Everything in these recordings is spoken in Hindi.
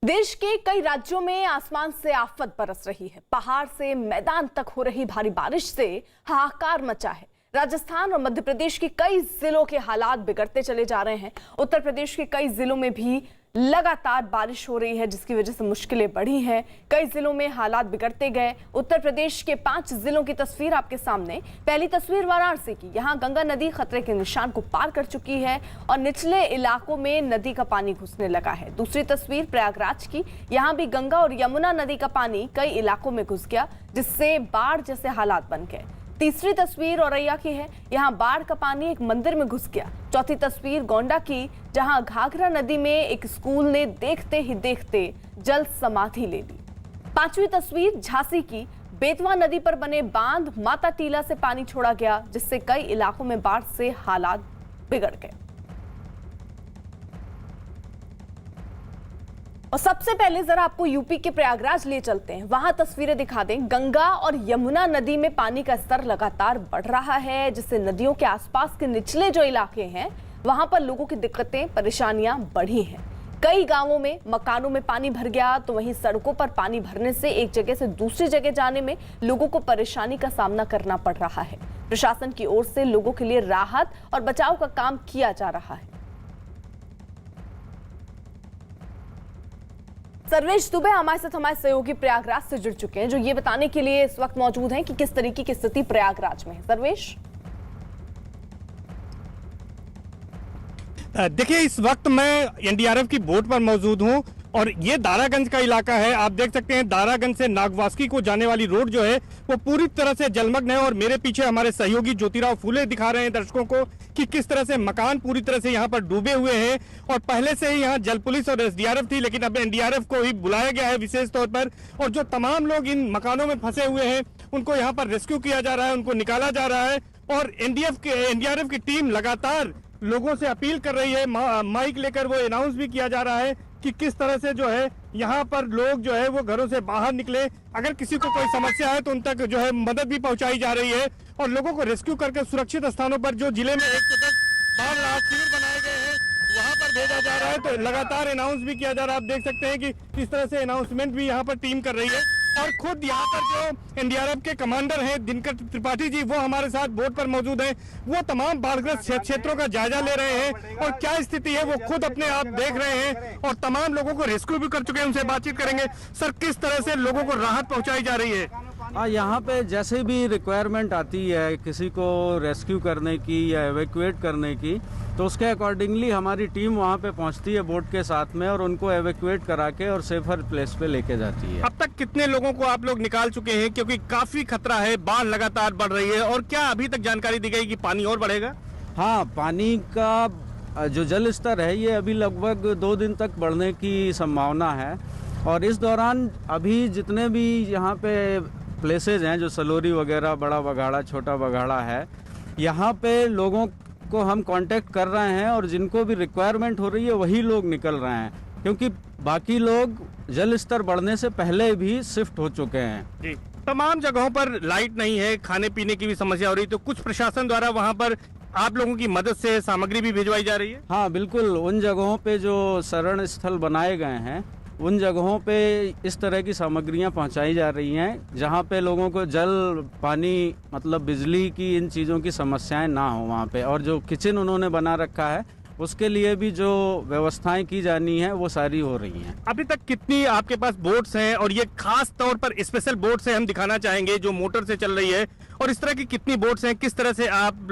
देश के कई राज्यों में आसमान से आफत बरस रही है। पहाड़ से मैदान तक हो रही भारी बारिश से हाहाकार मचा है। राजस्थान और मध्य प्रदेश के कई जिलों के हालात बिगड़ते चले जा रहे हैं। उत्तर प्रदेश के कई जिलों में भी लगातार बारिश हो रही है, जिसकी वजह से मुश्किलें बढ़ी हैं। कई जिलों में हालात बिगड़ते गए। उत्तर प्रदेश के 5 जिलों की तस्वीर आपके सामने। पहली तस्वीर वाराणसी की। यहाँ गंगा नदी खतरे के निशान को पार कर चुकी है और निचले इलाकों में नदी का पानी घुसने लगा है। दूसरी तस्वीर प्रयागराज की। यहाँ भी गंगा और यमुना नदी का पानी कई इलाकों में घुस गया, जिससे बाढ़ जैसे हालात बन गए। तीसरी तस्वीर औरैया की है। यहाँ बाढ़ का पानी एक मंदिर में घुस गया। चौथी तस्वीर गोंडा की, जहाँ घाघरा नदी में एक स्कूल ने देखते ही देखते जल समाधि ले ली। पांचवी तस्वीर झांसी की। बेतवा नदी पर बने बांध माता टीला से पानी छोड़ा गया, जिससे कई इलाकों में बाढ़ से हालात बिगड़ गए। और सबसे पहले जरा आपको यूपी के प्रयागराज ले चलते हैं। वहां तस्वीरें दिखा दें। गंगा और यमुना नदी में पानी का स्तर लगातार बढ़ रहा है, जिससे नदियों के आसपास के निचले जो इलाके हैं वहां पर लोगों की दिक्कतें परेशानियां बढ़ी हैं। कई गांवों में मकानों में पानी भर गया, तो वहीं सड़कों पर पानी भरने से एक जगह से दूसरी जगह जाने में लोगों को परेशानी का सामना करना पड़ रहा है। प्रशासन की ओर से लोगों के लिए राहत और बचाव का काम किया जा रहा है। सर्वेश दुबे हमारे साथ हमारे सहयोगी प्रयागराज से जुड़ चुके हैं, जो ये बताने के लिए इस वक्त मौजूद हैं कि किस तरीके की स्थिति प्रयागराज में है। सर्वेश, देखिए, इस वक्त मैं एनडीआरएफ की बोट पर मौजूद हूं और ये दारागंज का इलाका है। आप देख सकते हैं दारागंज से नागवासकी को जाने वाली रोड जो है वो पूरी तरह से जलमग्न है और मेरे पीछे हमारे सहयोगी ज्योतिराव फूले दिखा रहे हैं दर्शकों को कि किस तरह से मकान पूरी तरह से यहाँ पर डूबे हुए हैं। और पहले से ही यहाँ जल पुलिस और एसडीआरएफ थी, लेकिन अब एनडीआरएफ को ही बुलाया गया है विशेष तौर पर। और जो तमाम लोग इन मकानों में फंसे हुए हैं उनको यहाँ पर रेस्क्यू किया जा रहा है, उनको निकाला जा रहा है। और एनडीआरएफ की टीम लगातार लोगों से अपील कर रही है। माइक लेकर वो अनाउंस भी किया जा रहा है कि किस तरह से जो है यहाँ पर लोग जो है वो घरों से बाहर निकले। अगर किसी को कोई समस्या है तो उन तक जो है मदद भी पहुंचाई जा रही है और लोगों को रेस्क्यू करके सुरक्षित स्थानों पर, जो जिले में 110 बाढ़ राहत शिविर बनाए गए हैं, वहां पर भेजा जा रहा है। तो लगातार अनाउंस भी किया जा रहा है। आप देख सकते हैं कि किस तरह से अनाउंसमेंट भी यहाँ पर टीम कर रही है। और खुद यहाँ पर जो एनडीआरएफ के कमांडर हैं दिनकर त्रिपाठी जी, वो हमारे साथ बोट पर मौजूद हैं। वो तमाम बाढ़ग्रस्त क्षेत्रों का जायजा ले रहे हैं और क्या स्थिति है वो खुद अपने आप देख रहे हैं और तमाम लोगों को रेस्क्यू भी कर चुके हैं। उनसे बातचीत करेंगे। सर, किस तरह से लोगों को राहत पहुंचाई जा रही है? यहाँ पे जैसे भी रिक्वायरमेंट आती है किसी को रेस्क्यू करने की या एवैक्यूएट करने की, तो उसके अकॉर्डिंगली हमारी टीम वहाँ पे पहुँचती है बोट के साथ में और उनको एवैक्यूएट करा के और सेफर प्लेस पे लेके जाती है। अब तक कितने लोगों को आप लोग निकाल चुके हैं, क्योंकि काफी खतरा है, बाढ़ लगातार बढ़ रही है? और क्या अभी तक जानकारी दी गई कि पानी और बढ़ेगा? हाँ, पानी का जो जल स्तर है ये अभी लगभग 2 दिन तक बढ़ने की संभावना है। और इस दौरान अभी जितने भी यहाँ पे प्लेसेज हैं, जो सलोरी वगैरह, बड़ा बगाड़ा, छोटा बगाड़ा है, यहाँ पे लोगों को हम कांटेक्ट कर रहे हैं और जिनको भी रिक्वायरमेंट हो रही है वही लोग निकल रहे हैं, क्योंकि बाकी लोग जल स्तर बढ़ने से पहले भी शिफ्ट हो चुके हैं। जी, तमाम जगहों पर लाइट नहीं है, खाने पीने की भी समस्या हो रही है, तो कुछ प्रशासन द्वारा वहाँ पर आप लोगों की मदद से सामग्री भी भिजवाई जा रही है? हाँ बिल्कुल, उन जगहों पे जो शरण स्थल बनाए गए हैं उन जगहों पे इस तरह की सामग्रियां पहुंचाई जा रही हैं जहां पे लोगों को जल, पानी, मतलब बिजली की, इन चीज़ों की समस्याएं ना हो वहां पे। और जो किचन उन्होंने बना रखा है उसके लिए भी जो व्यवस्थाएं की जानी है वो सारी हो रही हैं। अभी तक कितनी आपके पास बोट्स हैं? और ये खास तौर पर स्पेशल बोट्स हैं, हम दिखाना चाहेंगे, जो मोटर से चल रही है। और इस तरह की कितनी बोट्स हैं? किस तरह से आप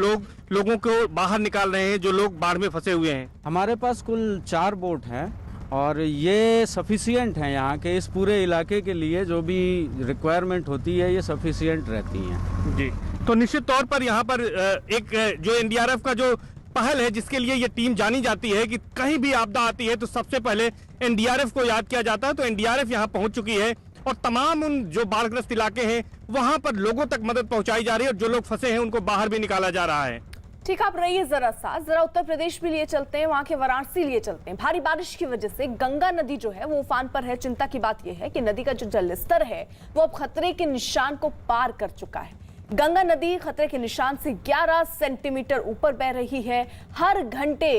लोगों को बाहर निकाल रहे हैं जो लोग बाढ़ में फंसे हुए हैं? हमारे पास कुल 4 बोट हैं और ये सफिशिएंट हैं यहाँ के इस पूरे इलाके के लिए। जो भी रिक्वायरमेंट होती है ये सफिशिएंट रहती हैं। जी, तो निश्चित तौर पर यहाँ पर एक जो एनडीआरएफ का जो पहल है, जिसके लिए ये टीम जानी जाती है कि कहीं भी आपदा आती है तो सबसे पहले एनडीआरएफ को याद किया जाता है, तो एनडीआरएफ यहाँ पहुंच चुकी है और तमाम उन जो बाढ़ग्रस्त इलाके हैं वहां पर लोगों तक मदद पहुंचाई जा रही है और जो लोग फंसे हैं उनको बाहर भी निकाला जा रहा है। ठीक, आप रहिए जरा उत्तर प्रदेश भी लिए चलते हैं, वहां के वाराणसी लिए चलते हैं। भारी बारिश की वजह से गंगा नदी जो है वो उफान पर है। चिंता की बात यह है कि नदी का जो जल स्तर है वो अब खतरे के निशान को पार कर चुका है। गंगा नदी खतरे के निशान से 11 सेंटीमीटर ऊपर बह रही है। हर घंटे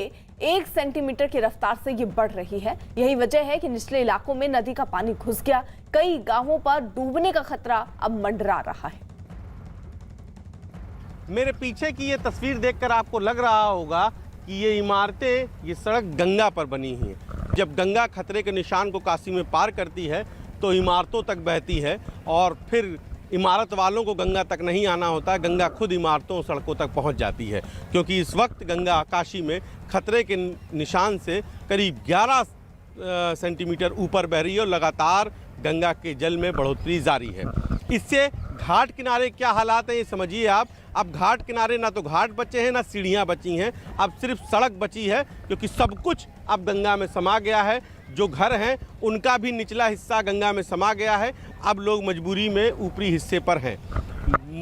1 सेंटीमीटर की रफ्तार से ये बढ़ रही है। यही वजह है कि निचले इलाकों में नदी का पानी घुस गया। कई गांवों पर डूबने का खतरा अब मंडरा रहा है। मेरे पीछे की ये तस्वीर देखकर आपको लग रहा होगा कि ये इमारतें, ये सड़क गंगा पर बनी हुई है। जब गंगा खतरे के निशान को काशी में पार करती है तो इमारतों तक बहती है और फिर इमारत वालों को गंगा तक नहीं आना होता, गंगा खुद इमारतों सड़कों तक पहुंच जाती है। क्योंकि इस वक्त गंगा काशी में खतरे के निशान से करीब 11 सेंटीमीटर ऊपर बह रही है और लगातार गंगा के जल में बढ़ोतरी जारी है। इससे घाट किनारे क्या हालात हैं ये समझिए आप। अब घाट किनारे ना तो घाट बचे हैं ना सीढ़ियाँ बची हैं, अब सिर्फ सड़क बची है क्योंकि सब कुछ अब गंगा में समा गया है। जो घर हैं उनका भी निचला हिस्सा गंगा में समा गया है। अब लोग मजबूरी में ऊपरी हिस्से पर हैं।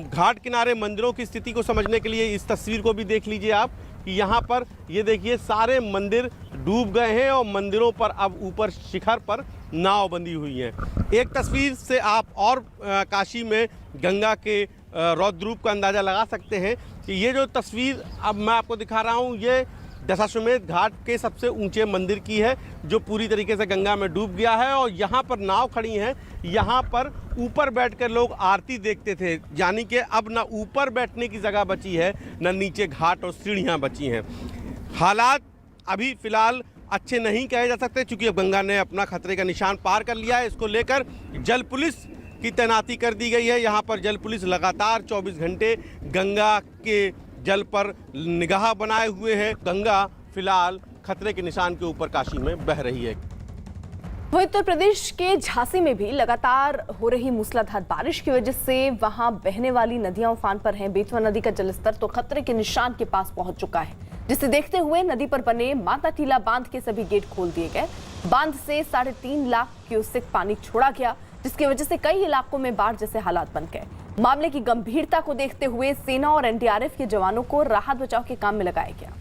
घाट किनारे मंदिरों की स्थिति को समझने के लिए इस तस्वीर को भी देख लीजिए आप कि यहाँ पर ये देखिए सारे मंदिर डूब गए हैं और मंदिरों पर अब ऊपर शिखर पर नाव बंधी हुई है। एक तस्वीर से आप और काशी में गंगा के रौद्र रूप का अंदाज़ा लगा सकते हैं कि ये जो तस्वीर अब मैं आपको दिखा रहा हूँ ये दशाश्वमेध घाट के सबसे ऊंचे मंदिर की है जो पूरी तरीके से गंगा में डूब गया है। और यहाँ पर नाव खड़ी हैं, यहाँ पर ऊपर बैठकर लोग आरती देखते थे, यानी कि अब ना ऊपर बैठने की जगह बची है ना नीचे घाट और सीढ़ियाँ बची हैं। हालात अभी फ़िलहाल अच्छे नहीं कहे जा सकते क्योंकि अब गंगा ने अपना खतरे का निशान पार कर लिया है। इसको लेकर जल पुलिस की तैनाती कर दी गई है। यहाँ पर जल पुलिस लगातार 24 घंटे गंगा के जल पर निगाह बनाए हुए है। गंगा फिलहाल खतरे के निशान के ऊपर काशी में बह रही है। वहीं उत्तर प्रदेश के झांसी में भी लगातार हो रही मूसलाधार बारिश की वजह से वहां बहने वाली नदियां उफान पर हैं। बेतवा नदी का जलस्तर तो खतरे के निशान के पास पहुंच चुका है, जिसे देखते हुए नदी पर बने माता टीला बांध के सभी गेट खोल दिए गए। बांध से 3.5 लाख क्यूसेक पानी छोड़ा गया, जिसकी वजह से कई इलाकों में बाढ़ जैसे हालात बन गए। मामले की गंभीरता को देखते हुए सेना और एनडीआरएफ के जवानों को राहत बचाव के काम में लगाया गया।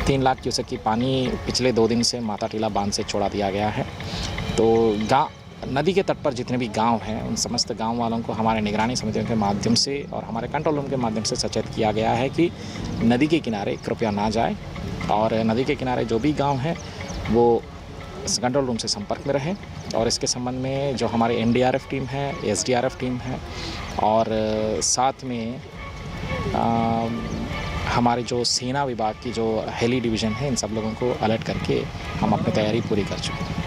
तीन लाख क्यूसेक की पानी पिछले 2 दिन से माता टीला बांध से छोड़ा दिया गया है। तो नदी के तट पर जितने भी गांव हैं उन समस्त गांव वालों को हमारे निगरानी समितियों के माध्यम से और हमारे कंट्रोल रूम के माध्यम से सचेत किया गया है कि नदी के किनारे कृपया ना जाए और नदी के किनारे जो भी गांव हैं वो कंट्रोल रूम से संपर्क में रहें। और इसके संबंध में जो हमारी एनडीआरएफ टीम है, एसडीआरएफ टीम है और साथ में हमारे जो सेना विभाग की जो हेली डिवीज़न है, इन सब लोगों को अलर्ट करके हम अपनी तैयारी पूरी कर चुके हैं।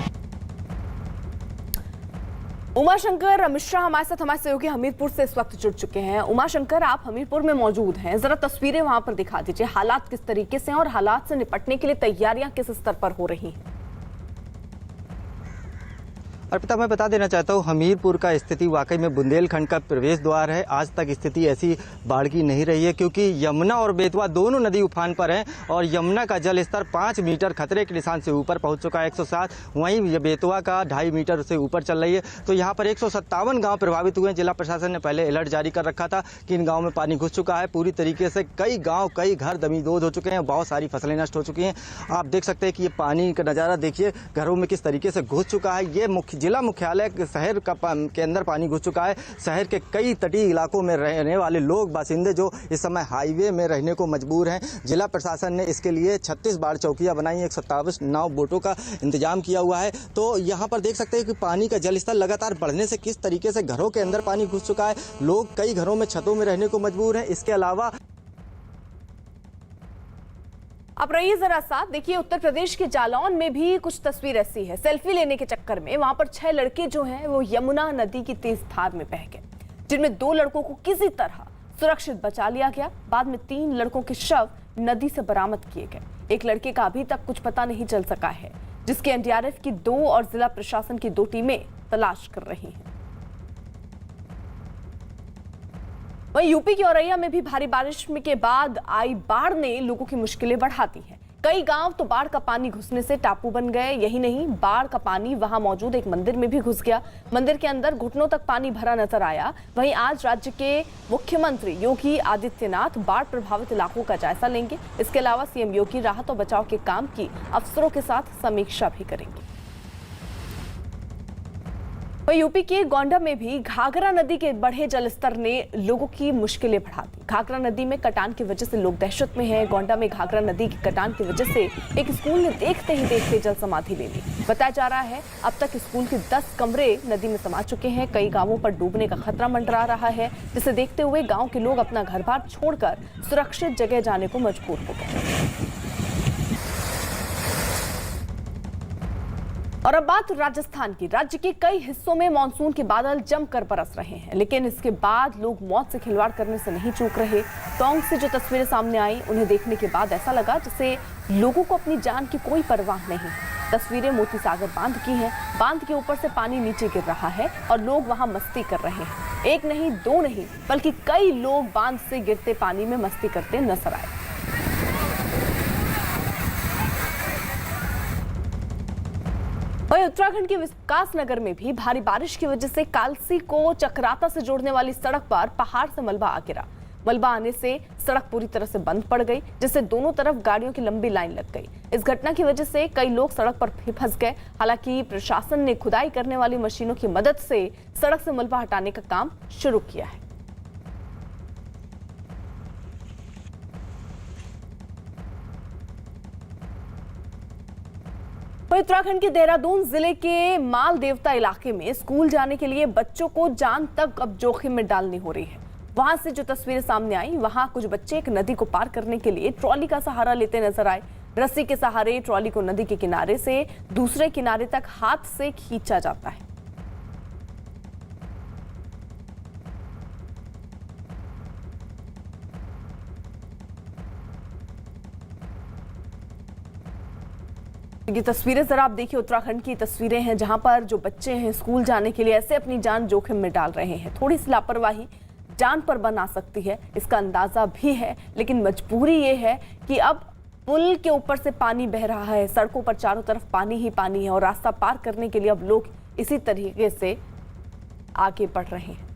उमाशंकर मिश्रा हमारे साथ, हमारे सहयोगी हमीरपुर से इस वक्त जुड़ चुके हैं। उमाशंकर, आप हमीरपुर में मौजूद हैं, जरा तस्वीरें वहां पर दिखा दीजिए। हालात किस तरीके से हैं और हालात से निपटने के लिए तैयारियां किस स्तर पर हो रही हैं? अर्पिता, मैं बता देना चाहता हूँ हमीरपुर का स्थिति वाकई में बुंदेलखंड का प्रवेश द्वार है। आज तक स्थिति ऐसी बाढ़ की नहीं रही है क्योंकि यमुना और बेतवा दोनों नदी उफान पर हैं और यमुना का जल स्तर 5 मीटर खतरे के निशान से ऊपर पहुंच चुका है 107। वहीं बेतवा का 2.5 मीटर से ऊपर चल रही है। तो यहाँ पर 157 गाँव प्रभावित हुए हैं। जिला प्रशासन ने पहले अलर्ट जारी कर रखा था कि इन गाँव में पानी घुस चुका है पूरी तरीके से। कई गाँव, कई घर दमीदोद हो चुके हैं, बहुत सारी फसलें नष्ट हो चुकी हैं। आप देख सकते हैं कि ये पानी का नज़ारा देखिए, घरों में किस तरीके से घुस चुका है। ये जिला मुख्यालय शहर के अंदर पानी घुस चुका है। शहर के कई तटीय इलाकों में रहने वाले लोग, बासिंदे जो इस समय हाईवे में रहने को मजबूर हैं। जिला प्रशासन ने इसके लिए 36 बाढ़ चौकियां बनाई, 127 नाव बोटों का इंतजाम किया हुआ है। तो यहाँ पर देख सकते हैं कि पानी का जलस्तर लगातार बढ़ने से किस तरीके से घरों के अंदर पानी घुस चुका है। लोग कई घरों में छतों में रहने को मजबूर हैं। इसके अलावा अब रहिए जरा साथ, देखिए उत्तर प्रदेश के जालौन में भी कुछ तस्वीर ऐसी है। सेल्फी लेने के चक्कर में वहां पर 6 लड़के जो हैं वो यमुना नदी की तेज धार में बह गए, जिनमें 2 लड़कों को किसी तरह सुरक्षित बचा लिया गया। बाद में 3 लड़कों के शव नदी से बरामद किए गए। एक लड़के का अभी तक कुछ पता नहीं चल सका है, जिसकी एनडीआरएफ की 2 और जिला प्रशासन की 2 टीमें तलाश कर रही हैं। वहीं यूपी के औरैया में भी भारी बारिश के बाद आई बाढ़ ने लोगों की मुश्किलें बढ़ा दी हैं। कई गांव तो बाढ़ का पानी घुसने से टापू बन गए। यही नहीं, बाढ़ का पानी वहां मौजूद एक मंदिर में भी घुस गया। मंदिर के अंदर घुटनों तक पानी भरा नजर आया। वहीं आज राज्य के मुख्यमंत्री योगी आदित्यनाथ बाढ़ प्रभावित इलाकों का जायजा लेंगे। इसके अलावा सीएम योगी राहत और बचाव के काम की अफसरों के साथ समीक्षा भी करेंगे। यूपी के गोंडा में भी घाघरा नदी के बढ़े जलस्तर ने लोगों की मुश्किलें बढ़ा दी। घाघरा नदी में कटान की वजह से लोग दहशत में हैं। गोंडा में घाघरा नदी की कटान की वजह से एक स्कूल ने देखते ही देखते जल समाधि ले ली। बताया जा रहा है अब तक स्कूल के 10 कमरे नदी में समा चुके हैं। कई गांवों पर डूबने का खतरा मंडरा रहा है, जिसे देखते हुए गाँव के लोग अपना घर बार छोड़कर सुरक्षित जगह जाने को मजबूर हो गए। और अब बात राजस्थान की। राज्य के कई हिस्सों में मानसून के बादल जमकर बरस रहे हैं, लेकिन इसके बाद लोग मौत से खिलवाड़ करने से नहीं चूक रहे। टोंक से जो तस्वीरें सामने आई, उन्हें देखने के बाद ऐसा लगा जैसे लोगों को अपनी जान की कोई परवाह नहीं। तस्वीरें मोती सागर बांध की हैं। बांध के ऊपर से पानी नीचे गिर रहा है और लोग वहां मस्ती कर रहे हैं। एक नहीं, दो नहीं, बल्कि कई लोग बांध से गिरते पानी में मस्ती करते नजर आए। वहीं उत्तराखंड के विकासनगर में भी भारी बारिश की वजह से कालसी को चक्राता से जोड़ने वाली सड़क पर पहाड़ से मलबा आ गिरा। मलबा आने से सड़क पूरी तरह से बंद पड़ गई, जिससे दोनों तरफ गाड़ियों की लंबी लाइन लग गई। इस घटना की वजह से कई लोग सड़क पर फंस गए। हालांकि प्रशासन ने खुदाई करने वाली मशीनों की मदद से सड़क से मलबा हटाने का काम शुरू किया है। उत्तराखंड के देहरादून जिले के माल देवता इलाके में स्कूल जाने के लिए बच्चों को जान तक अब जोखिम में डालनी हो रही है। वहां से जो तस्वीरें सामने आई, वहां कुछ बच्चे एक नदी को पार करने के लिए ट्रॉली का सहारा लेते नजर आए। रस्सी के सहारे ट्रॉली को नदी के किनारे से दूसरे किनारे तक हाथ से खींचा जाता है। ये तस्वीरें जरा आप देखिए, उत्तराखंड की तस्वीरें हैं जहां पर जो बच्चे हैं स्कूल जाने के लिए ऐसे अपनी जान जोखिम में डाल रहे हैं। थोड़ी सी लापरवाही जान पर बना सकती है, इसका अंदाजा भी है, लेकिन मजबूरी ये है कि अब पुल के ऊपर से पानी बह रहा है, सड़कों पर चारों तरफ पानी ही पानी है और रास्ता पार करने के लिए अब लोग इसी तरीके से आगे बढ़ रहे हैं।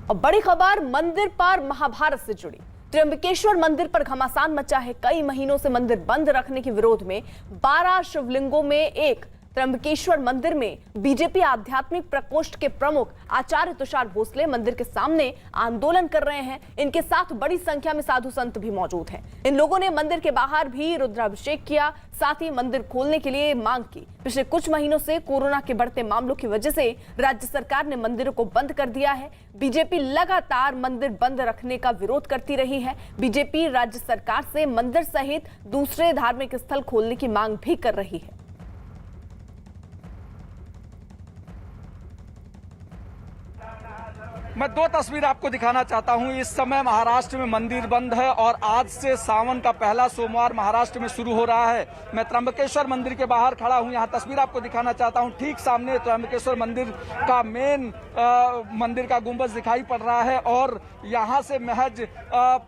और बड़ी खबर मंदिर पार महाभारत से जुड़ी। त्र्यंबकेश्वर मंदिर पर घमासान मचा है। कई महीनों से मंदिर बंद रखने के विरोध में 12 शिवलिंगों में एक त्र्यंबकेश्वर मंदिर में बीजेपी आध्यात्मिक प्रकोष्ठ के प्रमुख आचार्य तुषार भोसले मंदिर के सामने आंदोलन कर रहे हैं। इनके साथ बड़ी संख्या में साधु संत भी मौजूद हैं। इन लोगों ने मंदिर के बाहर भी रुद्राभिषेक किया, साथ ही मंदिर खोलने के लिए मांग की। पिछले कुछ महीनों से कोरोना के बढ़ते मामलों की वजह से राज्य सरकार ने मंदिरों को बंद कर दिया है। बीजेपी लगातार मंदिर बंद रखने का विरोध करती रही है। बीजेपी राज्य सरकार से मंदिर सहित दूसरे धार्मिक स्थल खोलने की मांग भी कर रही है। मैं दो तस्वीर आपको दिखाना चाहता हूं। इस समय महाराष्ट्र में मंदिर बंद है और आज से सावन का पहला सोमवार महाराष्ट्र में शुरू हो रहा है। मैं त्र्यंबकेश्वर मंदिर के बाहर खड़ा हूं, यहां तस्वीर आपको दिखाना चाहता हूं। ठीक सामने त्र्यंबकेश्वर मंदिर का मेन मंदिर का गुंबज दिखाई पड़ रहा है और यहां से महज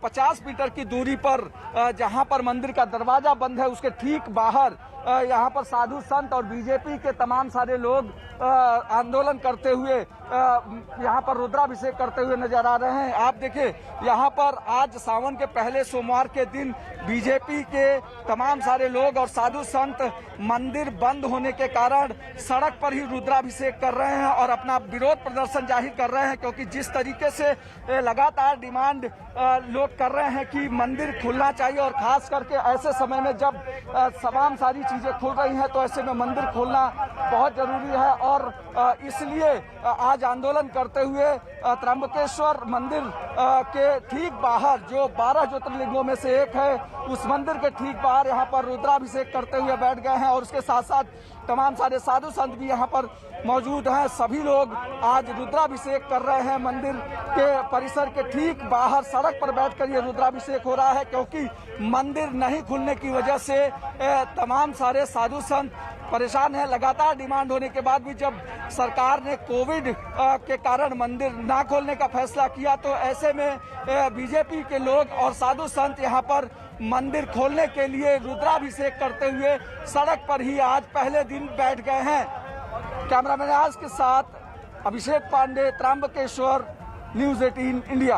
50 मीटर की दूरी पर जहां पर मंदिर का दरवाजा बंद है उसके ठीक बाहर यहाँ पर साधु संत और बीजेपी के तमाम सारे लोग आंदोलन करते हुए यहाँ पर रुद्राभिषेक करते हुए नजर आ रहे हैं। आप देखिए यहाँ पर आज सावन के पहले सोमवार के दिन बीजेपी के तमाम सारे लोग और साधु संत मंदिर बंद होने के कारण सड़क पर ही रुद्राभिषेक कर रहे हैं और अपना विरोध प्रदर्शन जाहिर कर रहे हैं, क्योंकि जिस तरीके से लगातार डिमांड लोग कर रहे हैं कि मंदिर खुलना चाहिए और खास करके ऐसे समय में जब तमाम सारी चीजें खुल रही हैं तो ऐसे में मंदिर खोलना बहुत जरूरी है। और इसलिए आज आंदोलन करते हुए त्र्यंबकेश्वर मंदिर के ठीक बाहर जो 12 ज्योतिर्लिंगों में से एक है उस मंदिर के ठीक बाहर यहाँ पर रुद्राभिषेक करते हुए बैठ गए हैं और उसके साथ साथ तमाम सारे साधु संत भी यहाँ पर मौजूद हैं। सभी लोग आज रुद्राभिषेक कर रहे हैं। मंदिर के परिसर के ठीक बाहर सड़क पर बैठकर ये रुद्राभिषेक हो रहा है, क्योंकि मंदिर नहीं खुलने की वजह से तमाम सारे साधु संत परेशान है। लगातार डिमांड होने के बाद भी जब सरकार ने कोविड के कारण मंदिर ना खोलने का फैसला किया तो ऐसे में बीजेपी के लोग और साधु संत यहाँ पर मंदिर खोलने के लिए रुद्राभिषेक करते हुए सड़क पर ही आज पहले दिन बैठ गए हैं। कैमरामैन आज के साथ अभिषेक पांडे, त्रंबकेश्वर, न्यूज़ 18 इंडिया।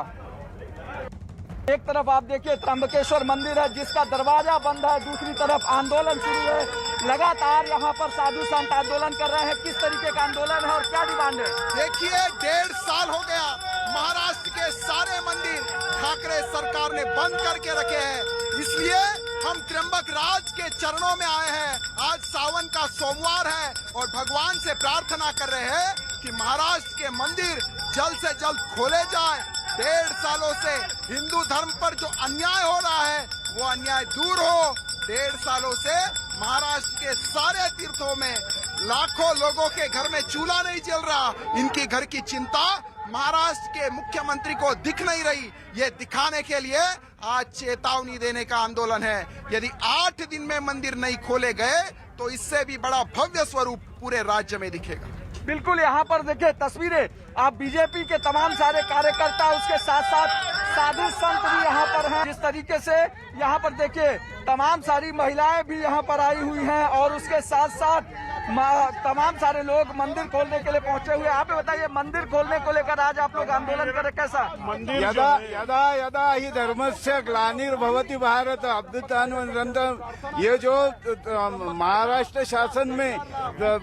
एक तरफ आप देखिए त्रंबकेश्वर मंदिर है जिसका दरवाजा बंद है, दूसरी तरफ आंदोलन शुरू है। लगातार यहाँ पर साधु संत आंदोलन कर रहे हैं। किस तरीके का आंदोलन है और क्या डिमांड है? देखिए 1.5 साल हो गया महाराष्ट्र के सारे मंदिर ठाकरे सरकार ने बंद करके रखे हैं, इसलिए हम त्र्यंबक राज के चरणों में आए हैं। आज सावन का सोमवार है और भगवान से प्रार्थना कर रहे हैं कि महाराष्ट्र के मंदिर जल्द से जल्द खोले जाए। 1.5 सालों से हिंदू धर्म पर जो अन्याय हो रहा है वो अन्याय दूर हो। 1.5 सालों से महाराष्ट्र के सारे तीर्थों में लाखों लोगों के घर में चूल्हा नहीं जल रहा। इनकी घर की चिंता महाराष्ट्र के मुख्यमंत्री को दिख नहीं रही। ये दिखाने के लिए आज चेतावनी देने का आंदोलन है। यदि 8 दिन में मंदिर नहीं खोले गए तो इससे भी बड़ा भव्य स्वरूप पूरे राज्य में दिखेगा। बिल्कुल, यहाँ पर देखिए तस्वीरें, आप बीजेपी के तमाम सारे कार्यकर्ता, उसके साथ साथ साधु संत भी यहाँ पर हैं। जिस तरीके से यहाँ पर देखिए तमाम सारी महिलाएं भी यहाँ पर आई हुई हैं और उसके साथ साथ तमाम सारे लोग मंदिर खोलने के लिए पहुंचे हुए। आप बताइए, मंदिर खोलने को लेकर आज आप लोग आंदोलन करें, कैसा? यदा यदा यदा ही धर्मस्य ग्लानिर्भवति भारत अभ्युत्थानम्। ये जो महाराष्ट्र शासन में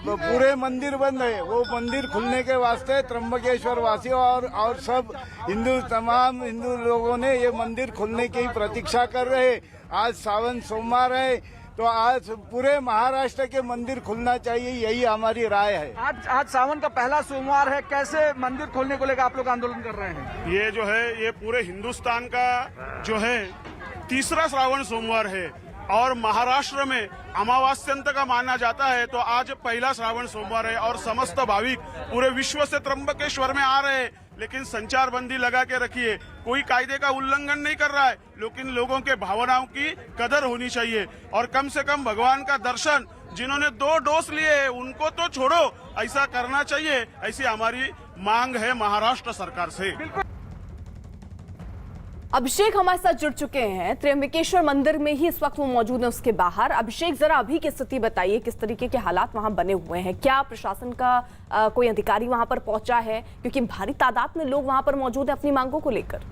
पूरे मंदिर बंद है, वो मंदिर खुलने के वास्ते त्र्यंबकेश्वर वासियों और सब तमाम हिंदू लोगों ने ये मंदिर खुलने की प्रतीक्षा कर रहे। आज सावन सोमवार है तो आज पूरे महाराष्ट्र के मंदिर खुलना चाहिए, यही हमारी राय है। आज सावन का पहला सोमवार है, कैसे मंदिर खोलने को लेकर आप लोग आंदोलन कर रहे हैं? ये जो है ये पूरे हिंदुस्तान का जो है तीसरा श्रावण सोमवार है और महाराष्ट्र में अमावास्यंत का माना जाता है, तो आज पहला श्रावण सोमवार है और समस्त भाविक पूरे विश्व से त्र्यंबकेश्वर में आ रहे हैं। लेकिन संचार बंदी लगा के रखिए, कोई कायदे का उल्लंघन नहीं कर रहा है, लेकिन लोगों के भावनाओं की कदर होनी चाहिए और कम से कम भगवान का दर्शन जिन्होंने 2 डोज लिए हैं उनको तो छोड़ो, ऐसा करना चाहिए, ऐसी हमारी मांग है महाराष्ट्र सरकार से। अभिषेक हमारे साथ जुड़ चुके हैं, त्र्यंबकेश्वर मंदिर में ही इस वक्त वो मौजूद है, उसके बाहर। अभिषेक, जरा अभी की स्थिति बताइए, किस तरीके के हालात वहां बने हुए हैं? क्या प्रशासन का कोई अधिकारी वहां पर पहुंचा है? क्योंकि भारी तादाद में लोग वहां पर मौजूद हैं अपनी मांगों को लेकर।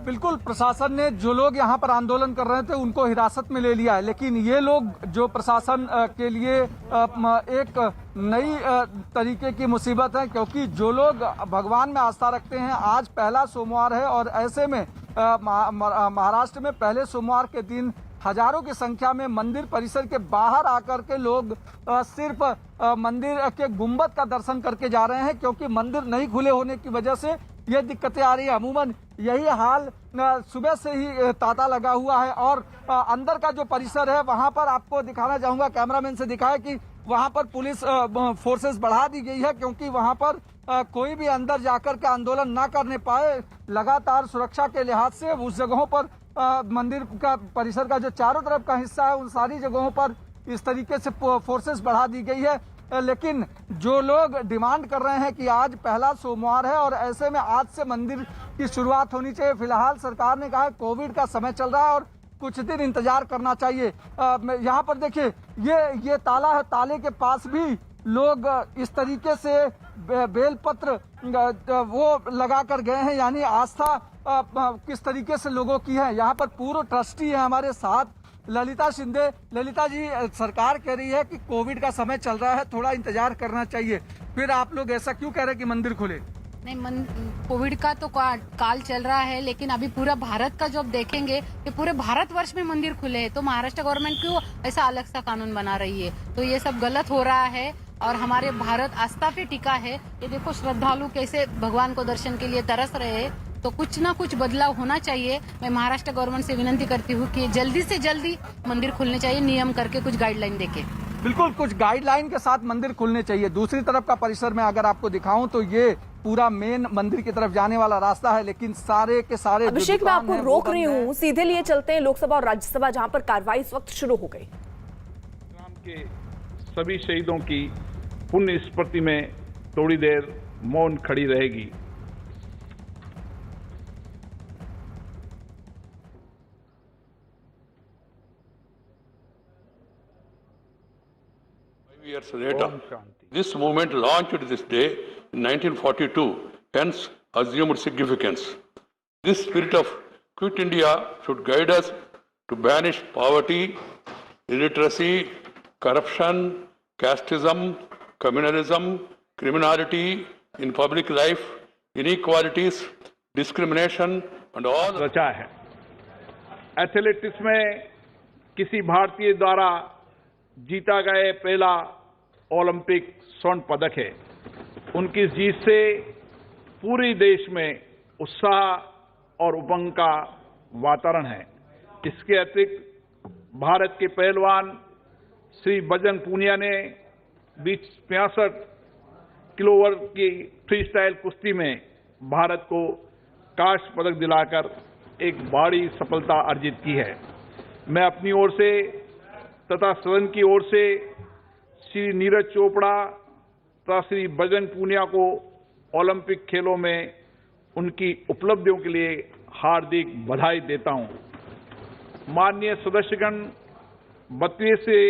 बिल्कुल, प्रशासन ने जो लोग यहाँ पर आंदोलन कर रहे थे उनको हिरासत में ले लिया है, लेकिन ये लोग जो प्रशासन के लिए एक नई तरीके की मुसीबत है, क्योंकि जो लोग भगवान में आस्था रखते हैं, आज पहला सोमवार है और ऐसे में महाराष्ट्र में पहले सोमवार के दिन हजारों की संख्या में मंदिर परिसर के बाहर आकर के लोग सिर्फ मंदिर के गुंबद का दर्शन करके जा रहे हैं, क्योंकि मंदिर नहीं खुले होने की वजह से ये दिक्कतें आ रही है। अमूमन यही हाल सुबह से ही तांता लगा हुआ है और अंदर का जो परिसर है वहां पर आपको दिखाना चाहूंगा, कैमरामैन से दिखाया कि वहां पर पुलिस फोर्सेस बढ़ा दी गई है, क्योंकि वहां पर कोई भी अंदर जाकर के आंदोलन ना करने पाए। लगातार सुरक्षा के लिहाज से उस जगहों पर मंदिर का परिसर का जो चारों तरफ का हिस्सा है उन सारी जगहों पर इस तरीके से फोर्सेस बढ़ा दी गई है। लेकिन जो लोग डिमांड कर रहे हैं कि आज पहला सोमवार है और ऐसे में आज से मंदिर की शुरुआत होनी चाहिए। फिलहाल सरकार ने कहा है कोविड का समय चल रहा है और कुछ दिन इंतजार करना चाहिए। यहाँ पर देखिए ये ताला है, ताले के पास भी लोग इस तरीके से बेलपत्र वो लगा कर गए हैं, यानी आस्था किस तरीके से लोगों की है। यहाँ पर पूर्व ट्रस्टी है हमारे साथ ललिता शिंदे। ललिता जी, सरकार कह रही है कि कोविड का समय चल रहा है, थोड़ा इंतजार करना चाहिए, फिर आप लोग ऐसा क्यों कह रहे हैं कि मंदिर खोले? नहीं, कोविड का तो काल चल रहा है, लेकिन अभी पूरा भारत का जो आप देखेंगे कि पूरे भारतवर्ष में मंदिर खुले हैं, तो महाराष्ट्र गवर्नमेंट क्यों ऐसा अलग सा कानून बना रही है? तो ये सब गलत हो रहा है और हमारे भारत आस्था पे टिका है। ये देखो श्रद्धालु कैसे भगवान को दर्शन के लिए तरस रहे हैं, तो कुछ ना कुछ बदलाव होना चाहिए। मैं महाराष्ट्र गवर्नमेंट से विनती करती हूँ कि जल्दी से जल्दी मंदिर खुलने चाहिए, नियम करके कुछ गाइडलाइन देके। बिल्कुल कुछ गाइडलाइन के साथ मंदिर खुलने चाहिए। दूसरी तरफ का परिसर में अगर आपको दिखाऊं तो ये पूरा मेन मंदिर की तरफ जाने वाला रास्ता है, लेकिन सारे के सारे अभिषेक, मैं आपको रोक रही हूँ, सीधे लिए चलते हैं लोकसभा और राज्यसभा, जहां पर कार्रवाई इस वक्त शुरू हो गई। के सभी शहीदों की पुण्य स्मृति में थोड़ी देर मौन खड़ी रहेगी। Years later, this movement launched this day in 1942, hence assumed significance. This spirit of Quit India should guide us to banish poverty, illiteracy, corruption, casteism, communalism, criminality in public life, inequalities, discrimination and all. रचा है। एथलेटिक्स में किसी भारतीय द्वारा जीता गया पहला ओलंपिक स्वर्ण पदक है। उनकी जीत से पूरे देश में उत्साह और उमंग का वातावरण है। इसके अतिरिक्त भारत के पहलवान श्री बजरंग पूनिया ने 65 किलो वर्ग की फ्री स्टाइल कुश्ती में भारत को कांस्य पदक दिलाकर एक बड़ी सफलता अर्जित की है। मैं अपनी ओर से तथा सदन की ओर से श्री नीरज चोपड़ा तथा श्री बजरंग पूनिया को ओलंपिक खेलों में उनकी उपलब्धियों के लिए हार्दिक बधाई देता हूं। माननीय सदस्यगण, 32वें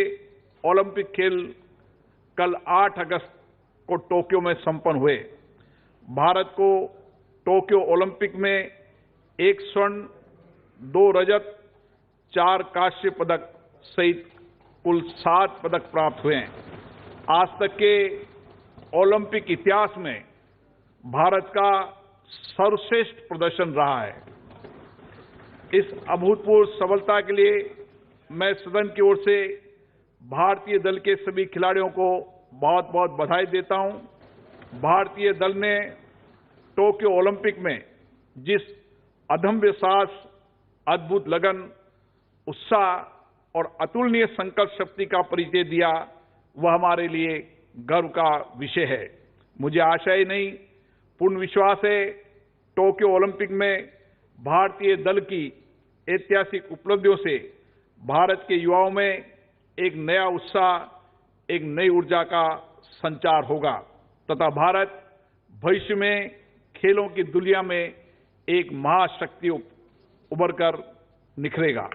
ओलंपिक खेल कल 8 अगस्त को टोक्यो में संपन्न हुए। भारत को टोक्यो ओलंपिक में 1 स्वर्ण, 2 रजत, 4 कांस्य पदक सहित कुल 7 पदक प्राप्त हुए हैं। आज तक के ओलंपिक इतिहास में भारत का सर्वश्रेष्ठ प्रदर्शन रहा है। इस अभूतपूर्व सफलता के लिए मैं सदन की ओर से भारतीय दल के सभी खिलाड़ियों को बहुत बहुत बधाई देता हूं। भारतीय दल ने टोक्यो ओलंपिक में जिस अदम्य साहस, अद्भुत लगन, उत्साह और अतुलनीय संकल्प शक्ति का परिचय दिया, वह हमारे लिए गर्व का विषय है। मुझे आशा ही नहीं, पूर्ण विश्वास है, टोक्यो ओलंपिक में भारतीय दल की ऐतिहासिक उपलब्धियों से भारत के युवाओं में एक नया उत्साह, एक नई ऊर्जा का संचार होगा तथा भारत भविष्य में खेलों की दुनिया में एक महाशक्ति उभर कर निखरेगा।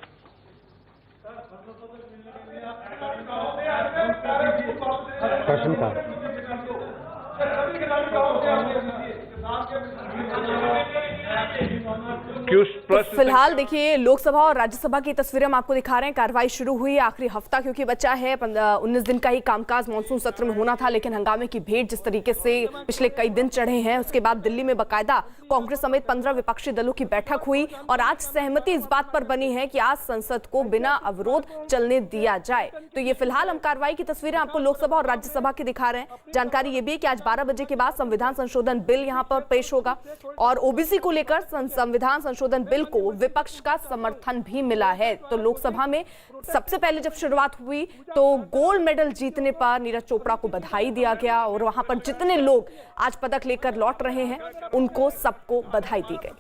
फिलहाल देखिए, लोकसभा और राज्यसभा की तस्वीरें हम आपको दिखा रहे हैं। कार्रवाई शुरू हुई, आखिरी हफ्ता क्योंकि बचा है, 19 दिन का ही कामकाज मानसून सत्र में होना था, लेकिन हंगामे की भेंट जिस तरीके से पिछले कई दिन चढ़े हैं, उसके बाद दिल्ली में बाकायदा कांग्रेस समेत 15 विपक्षी दलों की बैठक हुई और आज सहमति इस बात पर बनी है कि आज संसद को बिना अवरोध चलने दिया जाए। तो ये फिलहाल हम कार्रवाई की तस्वीरें आपको लोकसभा और राज्यसभा की दिखा रहे हैं। जानकारी ये भी है कि आज 12 बजे के बाद संविधान संशोधन बिल यहाँ पर पेश होगा और ओबीसी को लेकर संविधान संशोधन बिल को विपक्ष का समर्थन भी मिला है। तो लोकसभा में सबसे पहले जब शुरुआत हुई तो गोल्ड मेडल जीतने पर नीरज चोपड़ा को बधाई दिया गया और वहां पर जितने लोग आज पदक लेकर लौट रहे हैं उनको सबको बधाई दी गई।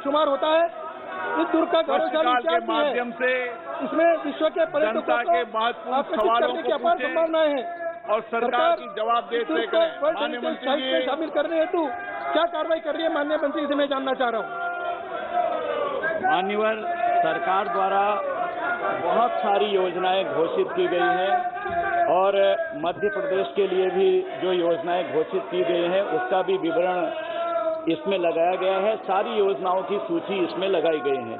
शुमार होता है इस दुर्ग का गौरवशाली के माध्यम से इसमें विश्व के जनता के महत्वपूर्ण सवालों को संभावनाएं हैं और सरकार की जवाबदेही करें। माननीय मंत्री जी शामिल करने हेतु क्या कार्रवाई कर रही है माननीय मंत्री से मैं जानना चाह रहा हूँ। मान्यवर सरकार द्वारा बहुत सारी योजनाएं घोषित की गई हैं और मध्य प्रदेश के लिए भी जो योजनाएं घोषित की गई हैं उसका भी विवरण इसमें लगाया गया है। सारी योजनाओं की सूची इसमें लगाई गई है।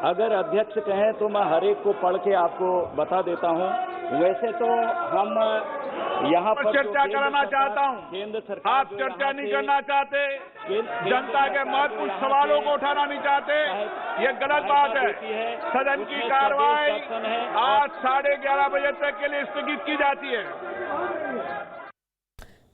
अगर अध्यक्ष कहें तो मैं हर एक को पढ़ के आपको बता देता हूं। वैसे तो हम यहाँ पर चर्चा कराना चाहता हूं, केंद्र सरकार आप चर्चा नहीं करना चाहते, जनता के महत्वपूर्ण सवालों को उठाना नहीं चाहते, ये गलत बात है। सदन की कार्रवाई आज 11:30 बजे तक के लिए स्थगित की जाती है।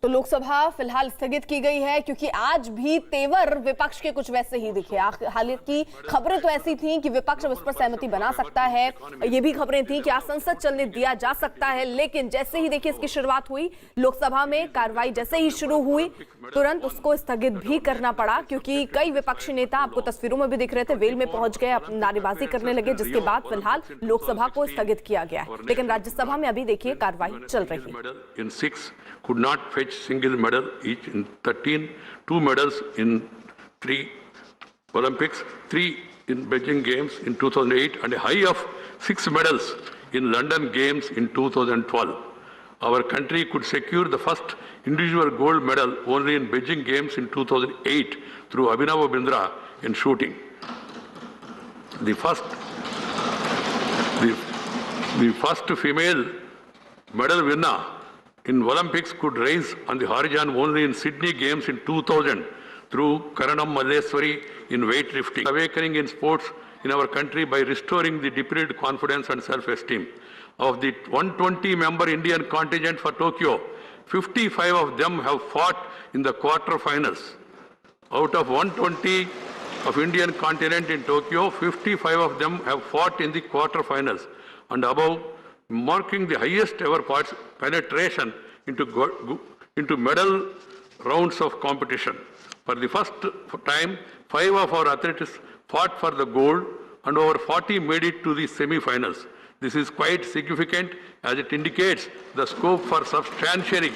तो लोकसभा फिलहाल स्थगित की गई है क्योंकि आज भी तेवर विपक्ष के कुछ वैसे ही दिखे। हालांकि खबरें तो ऐसी थीं कि विपक्ष अब इस पर सहमति बना सकता है, ये भी खबरें थीं कि आज संसद चलने दिया जा सकता है, लेकिन जैसे ही देखिए इसकी शुरुआत हुई लोकसभा में कार्रवाई जैसे ही शुरू हुई तुरंत उसको स्थगित भी करना पड़ा क्योंकि कई विपक्षी नेता आपको तस्वीरों में भी दिख रहे थे वेल में पहुंच गए, नारेबाजी करने लगे, जिसके बाद फिलहाल लोकसभा को स्थगित किया गया है। लेकिन राज्यसभा में अभी देखिए कार्रवाई चल रही है। could not fetch single medal each in 13, 2 medals in 3 Olympics, 3 in Beijing Games in 2008 and a high of 6 medals in London Games in 2012. Our country could secure the first individual gold medal only in Beijing Games in 2008 through Abhinav Bindra in shooting. The first female medal winner in Olympics could race on the horizon only in Sydney Games in 2000 through Karanam Malleswari in weightlifting. Awakening in sports in our country by restoring the depleted confidence and self-esteem. Of the 120-member Indian contingent for Tokyo, 55 of them have fought in the quarter-finals. Out of 120 of Indian contingent in Tokyo, 55 of them have fought in the quarter-finals and above, marking the highest ever penetration into medal rounds of competition. For the first time, 5 of our athletes fought for the gold and over 40 made it to the semi-finals. This is quite significant as it indicates the scope for substantially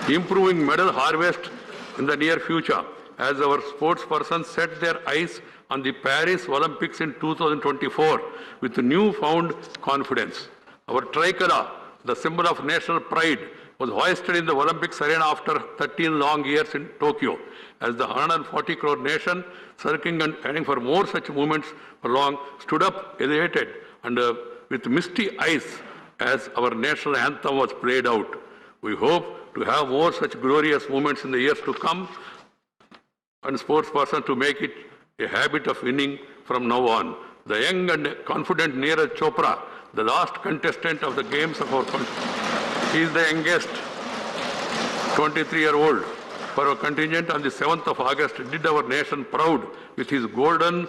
improving medal harvest in the near future as our sports persons set their eyes on the Paris Olympics in 2024 with newfound confidence. Our tricolor, the symbol of national pride, was hoisted in the Olympics arena after 13 long years in Tokyo. As the 140 crore nation, circling and heading for more such movements for long, stood up elevated and with misty eyes as our national anthem was played out. We hope to have more such glorious moments in the years to come and sports persons to make it a habit of winning from now on. The young and confident Neeraj Chopra, the last contestant of the games of our country. He is the youngest 23-year-old for our contingent on the 7th of August did our nation proud with his golden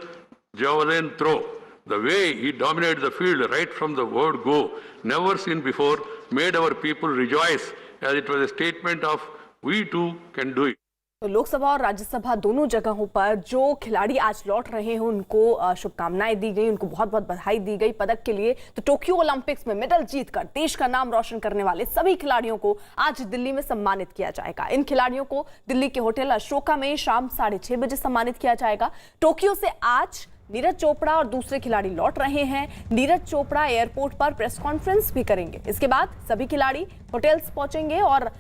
javelin throw. The way he dominated the field right from the word go, never seen before, made our people rejoice as it was a statement of we too can do it. तो लोकसभा और राज्यसभा दोनों जगहों पर जो खिलाड़ी आज लौट रहे हैं उनको शुभकामनाएं दी गई, उनको बहुत बहुत बधाई दी गई पदक के लिए। तो टोक्यो ओलंपिक्स में मेडल जीतकर देश का नाम रोशन करने वाले सभी खिलाड़ियों को आज दिल्ली में सम्मानित किया जाएगा। इन खिलाड़ियों को दिल्ली के होटल अशोका में शाम 6:30 बजे सम्मानित किया जाएगा। टोक्यो से आज नीरज चोपड़ा और दूसरे खिलाड़ी लौट रहे हैं। नीरज चोपड़ा एयरपोर्ट पर प्रेस कॉन्फ्रेंस भी करेंगे। इसके बाद सभी खिलाड़ी होटल्स पहुंचेंगे और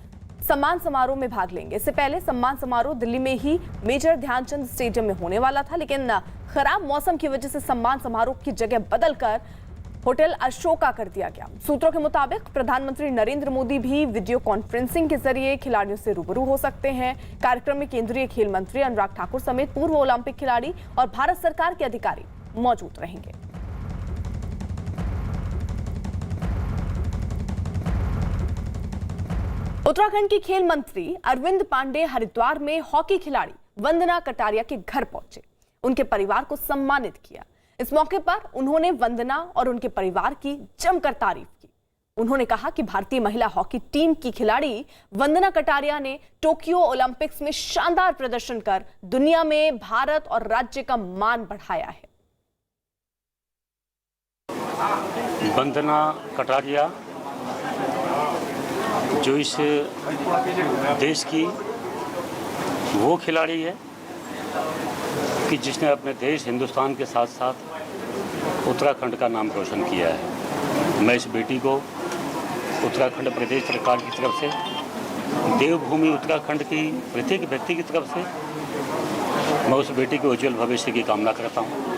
सम्मान समारोह में भाग लेंगे। इससे पहले सम्मान समारोह दिल्ली में ही मेजर ध्यानचंद स्टेडियम में होने वाला था, लेकिन खराब मौसम की वजह से सम्मान समारोह की जगह बदलकर होटल अशोका कर दिया गया। सूत्रों के मुताबिक प्रधानमंत्री नरेंद्र मोदी भी वीडियो कॉन्फ्रेंसिंग के जरिए खिलाड़ियों से रूबरू हो सकते हैं। कार्यक्रम में केंद्रीय खेल मंत्री अनुराग ठाकुर समेत पूर्व ओलंपिक खिलाड़ी और भारत सरकार के अधिकारी मौजूद रहेंगे। उत्तराखंड की खेल मंत्री अरविंद पांडे हरिद्वार में हॉकी खिलाड़ी वंदना कटारिया के घर पहुंचे, उनके परिवार को सम्मानित किया। इस मौके पर उन्होंने वंदना और उनके परिवार की जमकर तारीफ की। उन्होंने कहा कि भारतीय महिला हॉकी टीम की खिलाड़ी वंदना कटारिया ने टोक्यो ओलंपिक्स में शानदार प्रदर्शन कर दुनिया में भारत और राज्य का मान बढ़ाया है। वंदना कटारिया जो इस देश की वो खिलाड़ी है कि जिसने अपने देश हिंदुस्तान के साथ साथ उत्तराखंड का नाम रोशन किया है। मैं इस बेटी को उत्तराखंड प्रदेश सरकार की तरफ से, देवभूमि उत्तराखंड की प्रत्येक व्यक्ति की तरफ से मैं उस बेटी के उज्जवल भविष्य की कामना करता हूँ।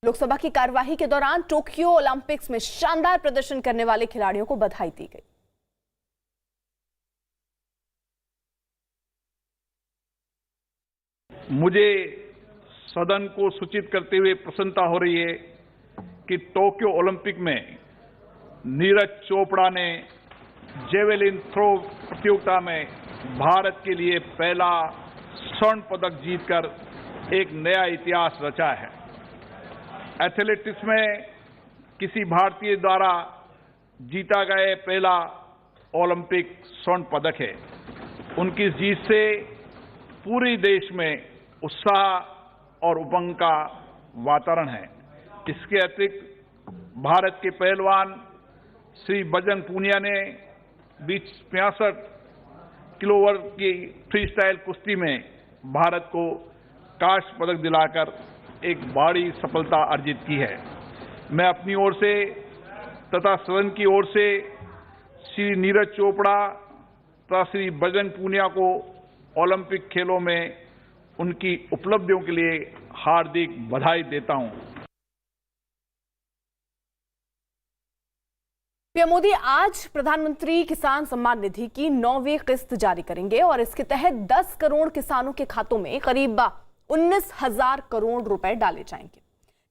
लोकसभा की कार्यवाही के दौरान टोक्यो ओलंपिक्स में शानदार प्रदर्शन करने वाले खिलाड़ियों को बधाई दी गई। मुझे सदन को सूचित करते हुए प्रसन्नता हो रही है कि टोक्यो ओलंपिक में नीरज चोपड़ा ने जेवेलिन थ्रो प्रतियोगिता में भारत के लिए पहला स्वर्ण पदक जीतकर एक नया इतिहास रचा है। एथलेटिक्स में किसी भारतीय द्वारा जीता गया पहला ओलंपिक स्वर्ण पदक है। उनकी जीत से पूरे देश में उत्साह और उमंग का वातावरण है। इसके अतिरिक्त भारत के पहलवान श्री बजरंग पूनिया ने 65 किलो वर्ग की फ्री स्टाइल कुश्ती में भारत को कांस्य पदक दिलाकर एक बड़ी सफलता अर्जित की है। मैं अपनी ओर से तथा सदन की ओर से श्री नीरज चोपड़ा तथा श्री बजरंग पूनिया को ओलंपिक खेलों में उनकी उपलब्धियों के लिए हार्दिक बधाई देता हूं। पीएम मोदी आज प्रधानमंत्री किसान सम्मान निधि की 9वीं किस्त जारी करेंगे और इसके तहत 10 करोड़ किसानों के खातों में करीब 19,000 करोड़ रुपए डाले जाएंगे।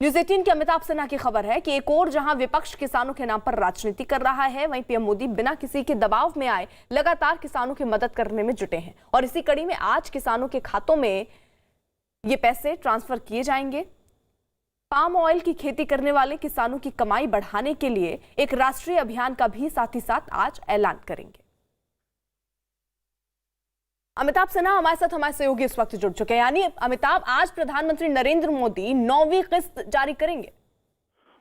न्यूज 18 के अमिताभ सिन्हा की खबर है कि एक और जहां विपक्ष किसानों के नाम पर राजनीति कर रहा है, वहीं पीएम मोदी बिना किसी के दबाव में आए लगातार किसानों की मदद करने में जुटे हैं और इसी कड़ी में आज किसानों के खातों में ये पैसे ट्रांसफर किए जाएंगे। पाम ऑयल की खेती करने वाले किसानों की कमाई बढ़ाने के लिए एक राष्ट्रीय अभियान का भी साथ ही साथ आज ऐलान करेंगे। अमिताभ सिन्हा हमारे साथ हमारे सहयोगी इस वक्त जुड़ चुके हैं। यानी अमिताभ, आज प्रधानमंत्री नरेंद्र मोदी 9वीं किस्त जारी करेंगे।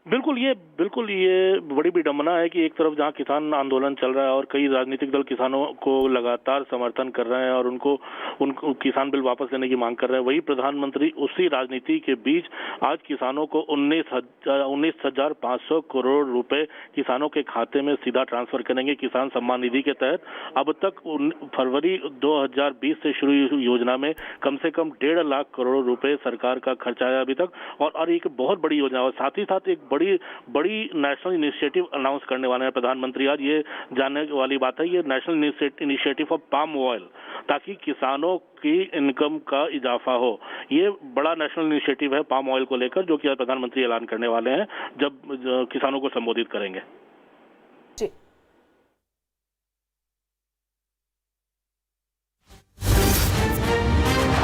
बिल्कुल ये बड़ी विडंबना है कि एक तरफ जहां किसान आंदोलन चल रहा है और कई राजनीतिक दल किसानों को लगातार समर्थन कर रहे हैं और उनको किसान बिल वापस लेने की मांग कर रहे हैं, वही प्रधानमंत्री उसी राजनीति के बीच आज किसानों को 19,500 करोड़ रुपए किसानों के खाते में सीधा ट्रांसफर करेंगे। किसान सम्मान निधि के तहत अब तक फरवरी 2020 से शुरू हुई योजना में कम से कम 1.5 लाख करोड़ रुपए सरकार का खर्चा है अभी तक और एक बहुत बड़ी योजना और साथ ही साथ एक बड़ी नेशनल इनिशिएटिव अनाउंस करने वाले हैं प्रधानमंत्री। आज ये जानने वाली बात है, ये national initiative of palm oil, ताकि किसानों की इनकम का इजाफा हो। ये बड़ा नेशनल इनिशिएटिव है पाम ऑयल को लेकर, जो कि आज प्रधानमंत्री ऐलान करने वाले हैं जब किसानों को संबोधित करेंगे।